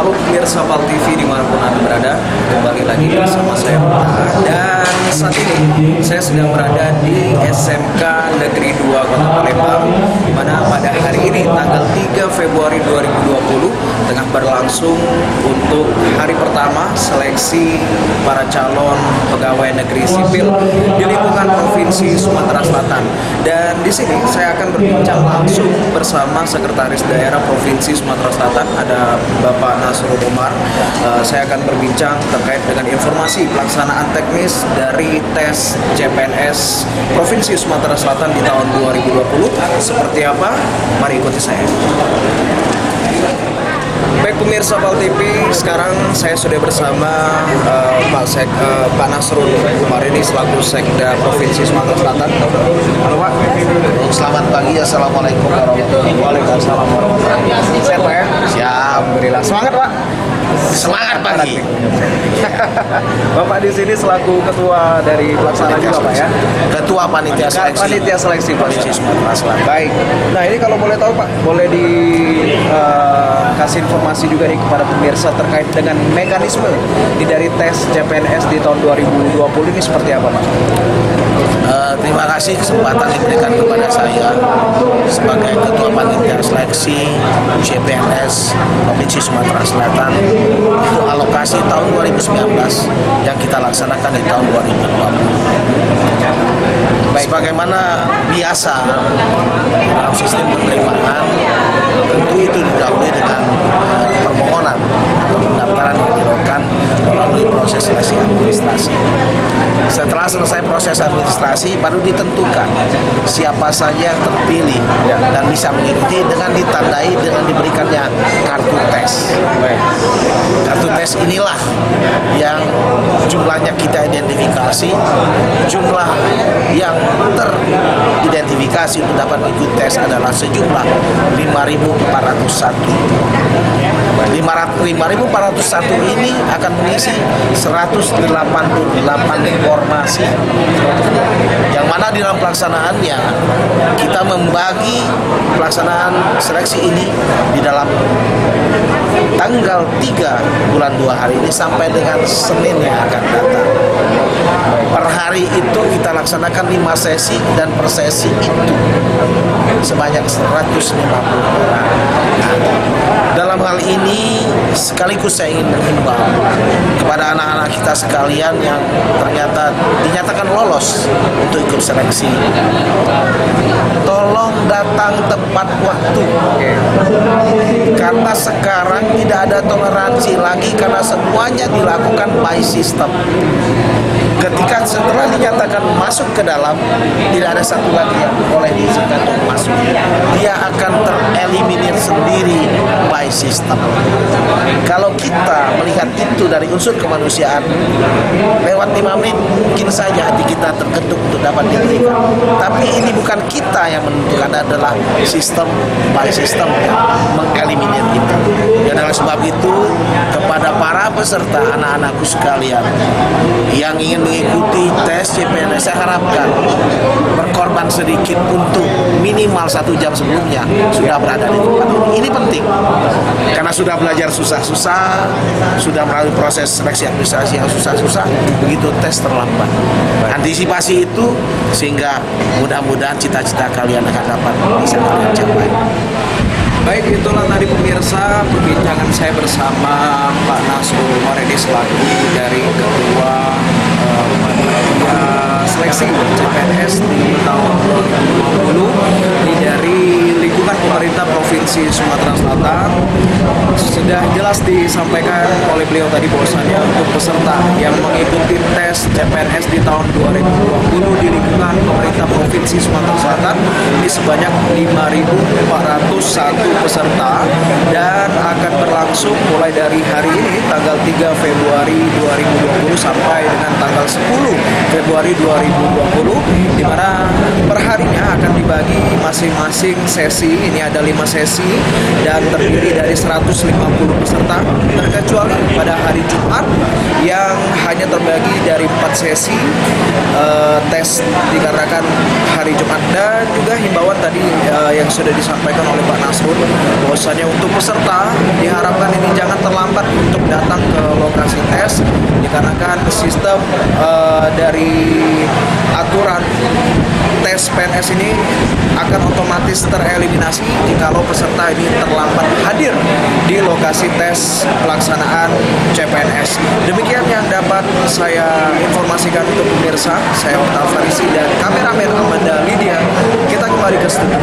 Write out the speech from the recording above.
Halo pemirsa PAL TV dimanapun Anda berada, kembali lagi bersama saya dan saat ini saya sedang berada di SMK Negeri 2 Kota Palembang, di mana pada hari ini tanggal 3 Februari 2020 tengah berlangsung untuk hari pertama seleksi para calon pegawai negeri sipil di lingkungan Provinsi Sumatera Selatan. Dan di sini saya akan berbincang langsung bersama Sekretaris Daerah Provinsi Sumatera Selatan, ada Bapak Nasrul Umar. Saya akan berbincang terkait dengan informasi pelaksanaan teknis dari tes CPNS Provinsi Sumatera Selatan di tahun 2020 seperti apa? Mari ikuti saya. Baik pemirsa PAL TV, sekarang saya sudah bersama Pak Nasrul Umar ini selaku Sekda Provinsi Sumatera Selatan. Halo Pak. Selamat pagi, assalamualaikum warahmatullahi wabarakatuh. Waalaikumsalam warahmatullahi wabarakatuh. Sehat Pak ya? Siap. Alhamdulillah. Semangat Pak. Semangat pagi. Bapak di sini selaku ketua dari pelaksanaan juga Pak ya? Ketua Panitia Seleksi. Panitia Seleksi Provinsi Sumatera Selatan. Baik. Nah ini kalau boleh tahu Pak, boleh dikasih informasi juga nih kepada pemirsa terkait dengan mekanisme dari tes CPNS di tahun 2020 ini seperti apa Pak? Terima kasih kesempatan diberikan kepada saya sebagai Ketua Panitia Seleksi CPNS Provinsi Sumatera Selatan untuk alokasi tahun 2019 yang kita laksanakan di tahun 2020. Sebagaimana biasa dalam sistem penerimaan, tentu itu didahului dengan permohonan atau pendaftaran yang dilakukan melalui proses seleksi administrasi. Setelah selesai proses administrasi, baru ditentukan siapa saja yang terpilih dan bisa mengikuti dengan ditandai dengan diberikannya kartu tes. Kartu tes inilah yang jumlahnya kita identifikasi, jumlah yang teridentifikasi untuk dapat ikut tes adalah sejumlah 5.401. 5.401 ini akan mengisi 188 informasi, yang mana di dalam pelaksanaannya kita membagi pelaksanaan seleksi ini di dalam tanggal 3 bulan 2 hari ini sampai dengan Senin yang akan datang. Per hari itu kita laksanakan 5 sesi dan per sesi itu sebanyak 150 orang. Dalam hal ini sekaligus saya ingin menghimbau kepada anak-anak kita sekalian yang ternyata dinyatakan lolos untuk ikut seleksi. Tolong datang tepat waktu. Karena sekarang tidak ada toleransi lagi karena semuanya dilakukan by system. Ketika setelah dinyatakan masuk ke dalam, tidak ada satu lagi yang boleh diizinkan untuk masuk. Dia akan tereliminir sendiri by system. Kalau kita melihat itu dari unsur kemanusiaan, lewat 5 menit mungkin saja hati kita terketuk untuk dapat diberikan. Tapi ini bukan kita yang menentukan, adalah sistem by system yang mengeliminir itu. Dan oleh sebab itu, kepada para peserta anak-anakku sekalian yang ingin mengikuti tes CPNS, saya harapkan berkorban sedikit untuk minimal 1 jam sebelumnya sudah berada di tempat ini. Ini penting karena sudah belajar susah-susah, sudah melalui proses seleksi administrasi yang susah-susah, begitu tes terlambat. Antisipasi itu sehingga mudah-mudahan cita-cita kalian akan dapat bisa kalian capai. Baik, itulah tadi pemirsa perbincangan saya bersama Pak Nasrul Umar ini selaku dari Ketua Panitia Seleksi CPNS di tahun 2020 ini dari lingkungan pemerintah Provinsi Sumatera Selatan. Sudah jelas disampaikan oleh beliau tadi bahwasannya untuk peserta yang mengikuti tes CPNS di tahun 2020 di lingkungan pemerintah Provinsi Sumatera Selatan ini sebanyak 5.401 peserta dan akan berlangsung mulai dari hari ini tanggal 3 Februari 2020 sampai dengan tanggal 10 Februari 2020, di mana perharinya akan dibagi masing-masing sesi. Ini ada 5 sesi dan terdiri dari 150 peserta, terkecuali pada hari Jumat yang hanya terbagi dari 4 sesi tes dikarenakan hari Jumat. Dan juga himbauan tadi yang sudah disampaikan oleh Pak Nasrul bahwasanya untuk peserta diharapkan ini jangan terlalu terlambat untuk datang ke lokasi tes dikarenakan sistem dari aturan tes PNS ini akan otomatis tereliminasi jikalau peserta ini terlambat hadir di lokasi tes pelaksanaan CPNS. Demikian yang dapat saya informasikan untuk pemirsa. Saya Oktav Farisi dan kameramen Amanda Lydia. Kita kembali ke studio.